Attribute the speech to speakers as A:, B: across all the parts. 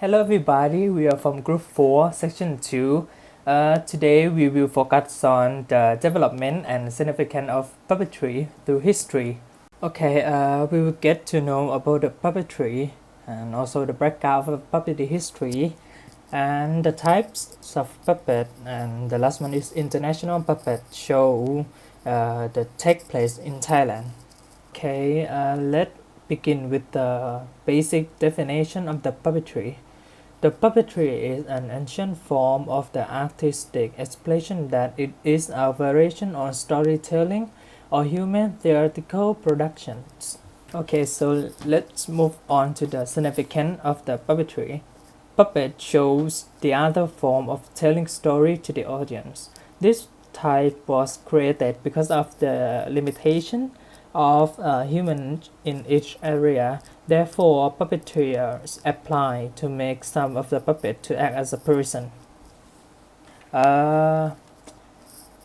A: Hello everybody, we are from group 4, section 2. Today we will focus on the development and significance of puppetry through history. Okay, we will get to know about the puppetry and also the background of puppetry history and the types of puppet, and the last one is international puppet show that take place in Thailand. Okay, let's begin with the basic definition of the puppetry. The puppetry is an ancient form of the artistic expression that it is a variation on storytelling or human theatrical productions. Okay, so let's move on to the significance of the puppetry. Puppet shows the other form of telling story to the audience. This type was created because of the limitation of humans in each area. Therefore, puppeteers apply to make some of the puppet to act as a person. Uh,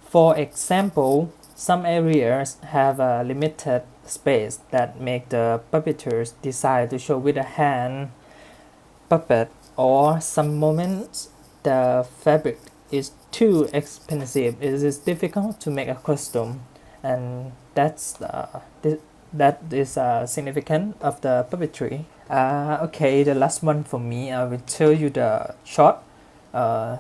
A: for example, some areas have a limited space that make the puppeteers decide to show with a hand puppet, or some moments the fabric is too expensive. It is difficult to make a costume, and that is significant of the puppetry. Okay, the last one for me, I will tell you the short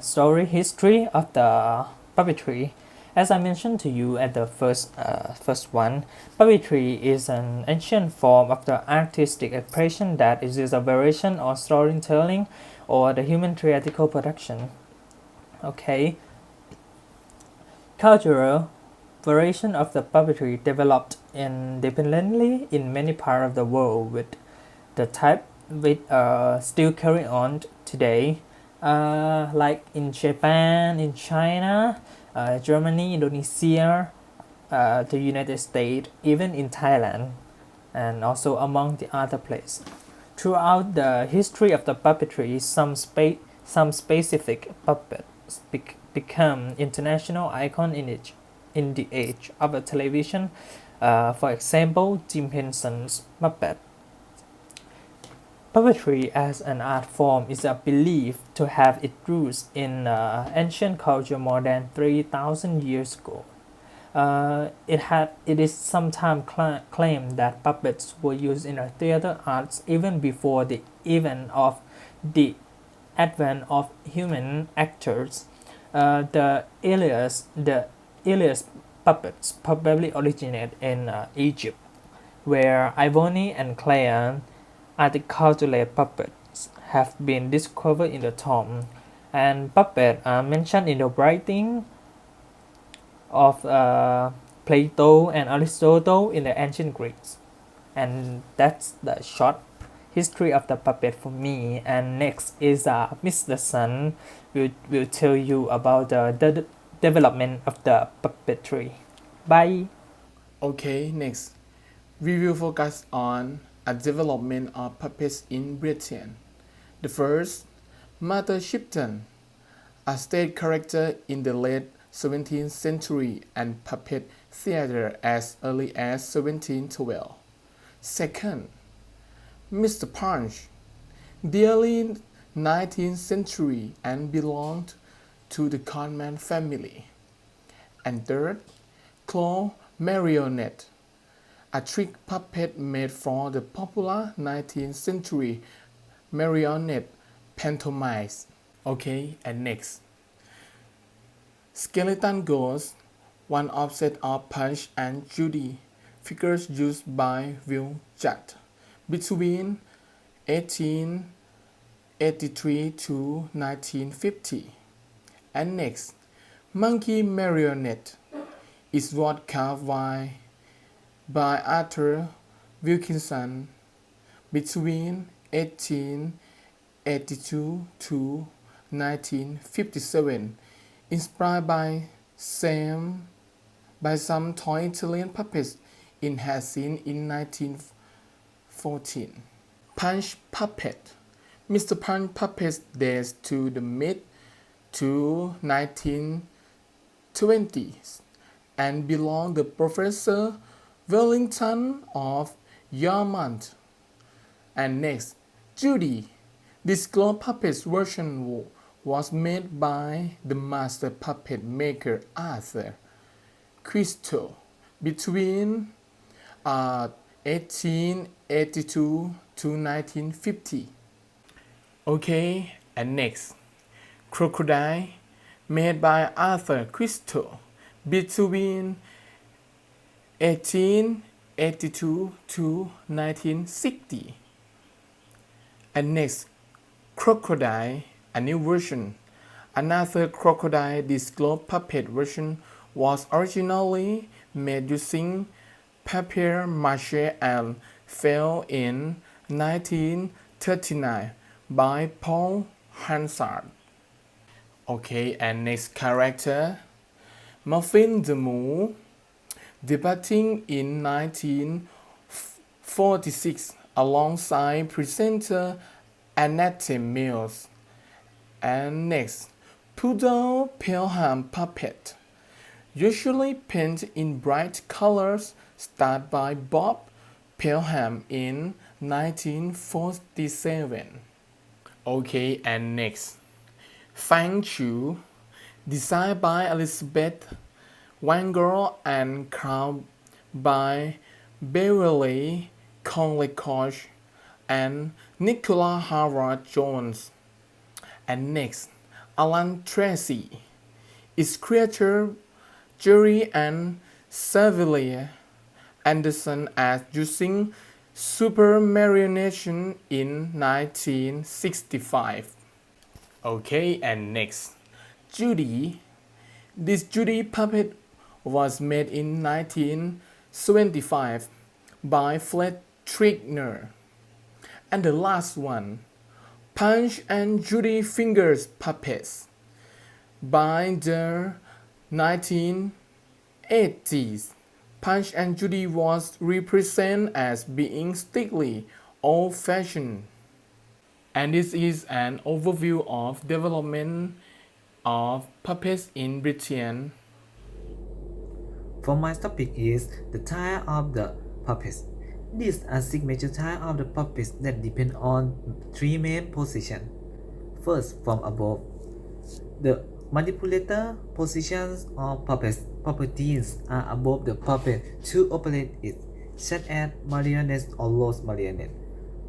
A: story history of the puppetry. As I mentioned to you at the first one, puppetry is an ancient form of the artistic expression that is a variation of storytelling or the human theatrical production. Okay, cultural variation of the puppetry developed independently in many parts of the world, with the type still carrying on today, like in Japan, in China, Germany, Indonesia, the United States, even in Thailand, and also among the other places. Throughout the history of the puppetry, some specific puppets become international icons in the age of the television. For example, Jim Henson's Muppet. Puppetry as an art form is believed to have its roots in ancient culture more than 3,000 years ago. It is sometimes claimed that puppets were used in theater arts even before the the advent of human actors. The earliest puppets probably originated in Egypt, where ivory and clay articulated puppets have been discovered in the tomb, and puppets are mentioned in the writing of Plato and Aristotle in the ancient Greeks. And that's the short history of the puppet for me. And next is Mr. Sun will tell you about the development of the puppetry. Bye.
B: Okay, next, we will focus on a development of puppets in Britain. The first, Mother Shipton, a stage character in the late 17th century and puppet theater as early as 1712. Second, Mr. Punch, the early 19th century and belonged to the Conman family. And third, Claw Marionette, a trick puppet made for the popular 19th century marionette pantomimes. Okay, and next, Skeleton Ghost, one offset of Punch and Judy, figures used by Will Judd between 1883 to 1950. And next, Monkey Marionette is what carved by Arthur Wilkinson between 1882 to 1957, inspired by some toy Italian puppets it had seen in 1914. Punch Puppet. Mr. Punch puppets dates to the mid to 1920s and belong to Professor Wellington of Yarmouth. And next, Judy, This glow puppet version was made by the master puppet maker Arthur Crystal between 1882 to 1950. Okay, and next, crocodile made by Arthur Crystal between 1882 to 1960. And next, crocodile, a new version. Another crocodile. This glow puppet version was originally made using papier mâché and fell in 1939 by Paul Hansard. Okay, and next character, Muffin the Mole, debuting in 1946 alongside presenter Annette Mills. And next, Poodle Pelham puppet, usually painted in bright colors, started by Bob Pelham in 1947. Okay, and next, Fang Chu, designed by Elizabeth Wangel and crowned by Beverly Conley Koch and Nicola Howard Jones. And next, Alan Tracy. Its creator Jerry and Sylvia Anderson as using super marionation in 1965. Okay, and next, Judy. This Judy puppet was made in 1975 by Fred Trigner. And the last one, Punch and Judy Fingers puppets by the 1980s. Punch and Judy was represented as being strictly old-fashioned. And this is an overview of development of puppets in Britain.
C: For my topic is the type of the puppets. These are six major types of the puppets that depend on three main positions. First, from above, the manipulator positions of puppeteers are above the puppet to operate it, such as marionettes or lost marionette.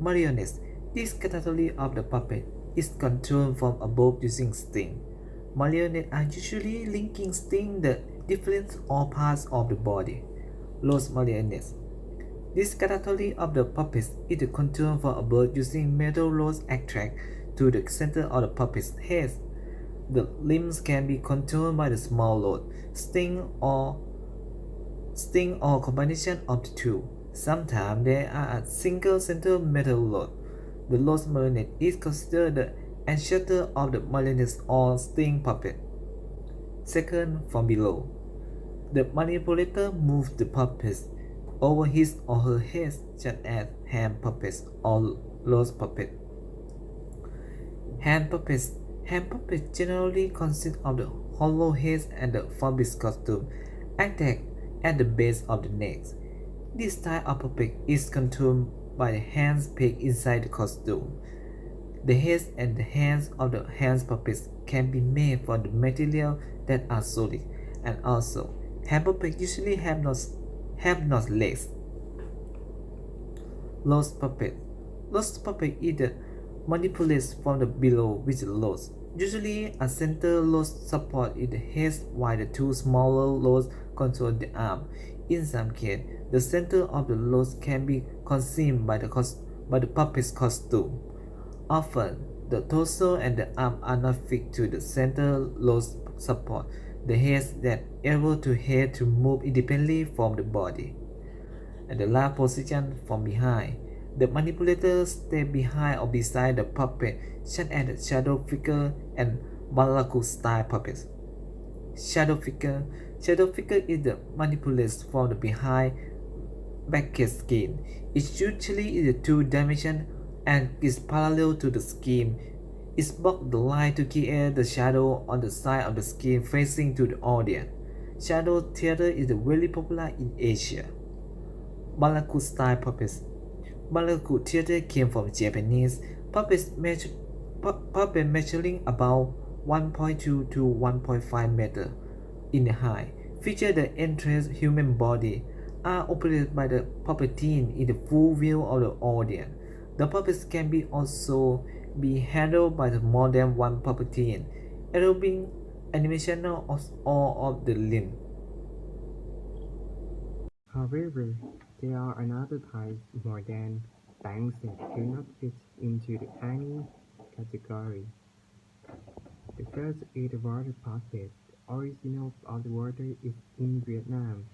C: Marionettes. This category of the puppet is controlled from above using string. Marionettes are usually linking string the different or parts of the body. Lost marionettes. This category of the puppets is controlled from above using metal rods attached to the center of the puppet's head. The limbs can be controlled by the small rod, sting or combination of the two. Sometimes there are a single center metal rod. The lost marionette is considered the ancestor of the marionette or sting puppet. Second, from below, the manipulator moves the puppets over his or her head, such as hand puppets or lost puppet. Hand puppets generally consist of the hollow heads and the fabric costume attached at the base of the neck. This type of puppet is controlled by the hands pegged inside the costume. The heads and the hands of the hand puppets can be made from the material that are solid, and also hand puppets usually have no legs. Lost puppet is the manipulated from the below with the lost. Usually a center lost support in the head while the two smaller losts control the arm. In some cases, the center of the lost can be concealed by the puppet's costume. Often, the torso and the arm are not fixed to the center lost support. The heads that able to head to move independently from the body. And the last position, from behind. The manipulator step behind or beside the puppet, such as the shadow figure and Balaku style puppets. Shadow figure is the manipulated from the behind backed skin. It usually is a two-dimension and is parallel to the skin. It blocks the light to create the shadow on the side of the skin facing to the audience. Shadow theater is very popular in Asia. Balaku style puppets. Balaku theater came from Japanese. Puppets puppet measuring about 1.2 to 1.5 meter in height, feature the entrance human body, are operated by the puppeteer in the full view of the audience. The puppets can be also be handled by the more than one puppeteer, allowing animation of all of the limb.
D: However, there are another types more than banks that do not fit into the any category. The first is the water puppet. The original of the water is in Vietnam.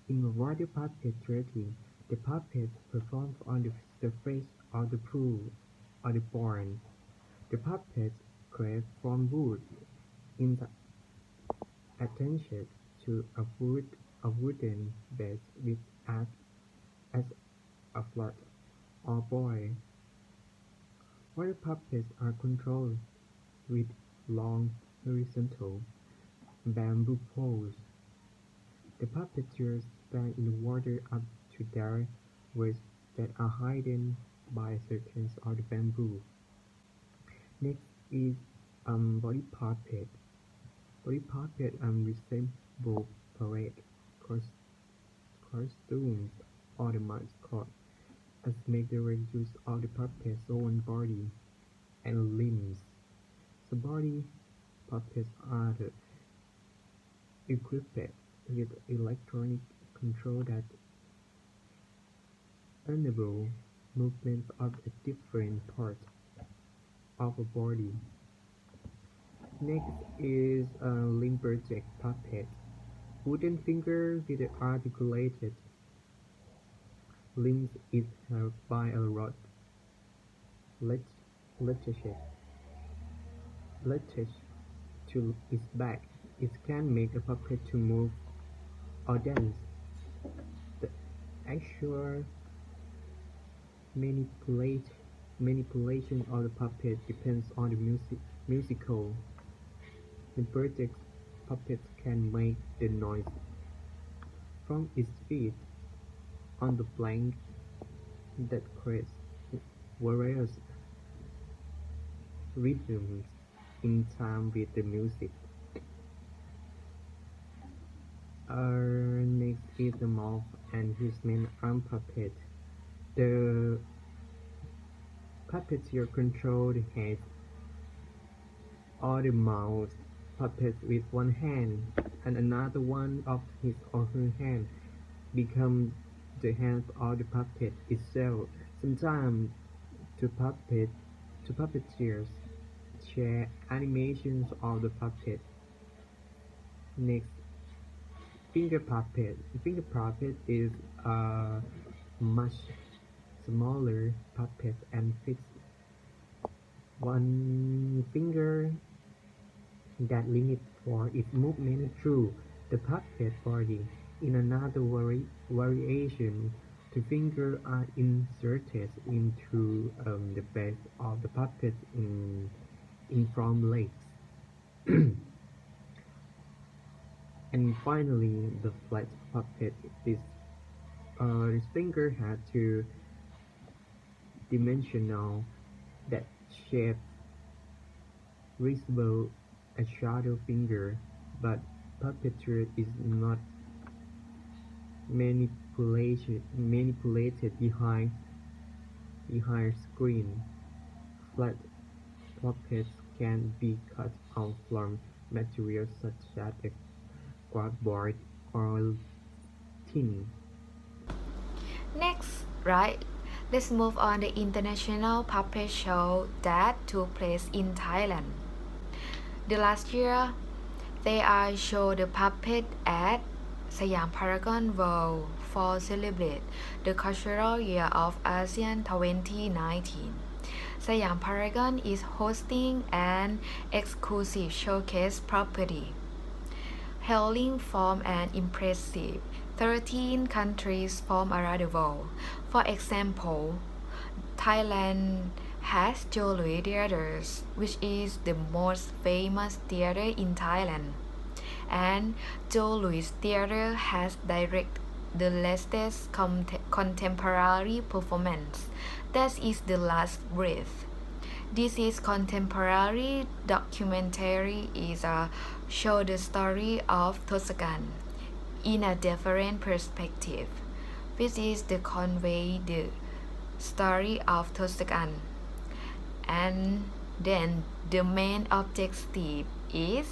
D: In a water puppet tradition, the puppet performs on the surface of the pool or the pond. The puppet carved from wood is attached to a wooden base with acts as a float or buoy. Water puppets are controlled with long horizontal bamboo poles. The puppeteers stand in the water up to their waists that are hidden by circles of the bamboo. Next is body puppet. Body puppet resemble parade cos- costumes or the mascot, as make the right use of the puppet's own body and limbs. The body puppets are equipped with electronic control that enable movements of the different parts of a body. Next is a lumberjack puppet. Wooden finger with articulated limbs is held by a rod lat- latched latched to its back. It can make a puppet to move or dance. The actual manipulate manipulation of the puppet depends on the musical. Lumberjack puppets can make the noise from its feet on the plank that creates various rhythms in time with the music. Next is the mouth and his main arm puppet. The puppeteer controls the head or the mouth puppet with one hand, and another one of his other hand becomes the hand of the puppet itself. Sometimes two puppeteers share animations of the puppet. Next, finger puppet. Finger puppet is a much smaller puppet and fits one finger that limit for its movement through the puppet body. In another variation, the fingers are inserted into the base of the puppet in front legs. And finally, the flat puppet. This finger had two dimensional that shape resemble a shadow finger, but puppetry is not manipulated behind screen. Flat puppets can be cut out from materials such as cardboard or tin.
E: Next, right? Let's move on the international puppet show that took place in Thailand. The last year, they are show the puppet at Siam Paragon World for celebrate the Cultural Year of ASEAN 2019. Siam Paragon is hosting an exclusive showcase property hailing from an impressive 13 countries from around the world. For example, Thailand has Jewelry Theaters, which is the most famous theater in Thailand, and Jewelry Theater has direct the latest contemporary performance, that is The Last Breath. This is contemporary documentary is a show the story of Toscan in a different perspective, which is to convey the story of Toscan. And then the main objective is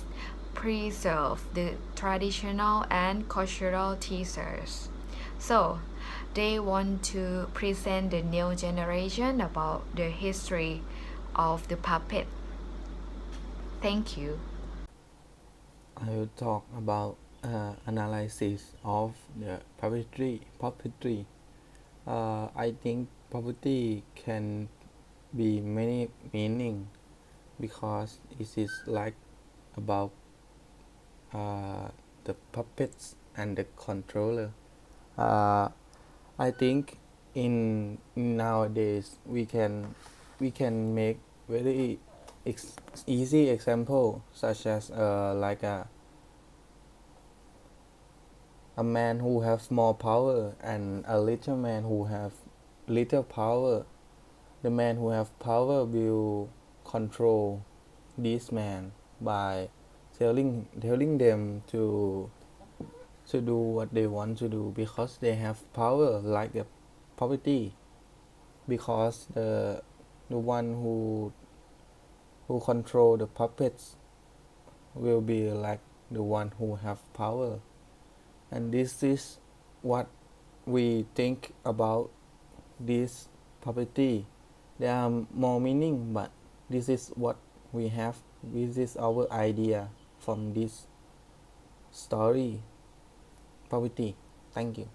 E: preserve the traditional and cultural teachers. So they want to present the new generation about the history of the puppet. Thank you.
F: I will talk about analysis of the puppetry. I think puppetry can be many meaning because it is like about the puppets and the controller. I think in nowadays we can make very easy example such as like a man who have small power and a little man who have little power. The man who have power will control this man by telling them to do what they want to do because they have power like the property, because the one who control the puppets will be like the one who have power. And this is what we think about this property. There are more meaning, but this is what we have. This is our idea from this story property. Thank you.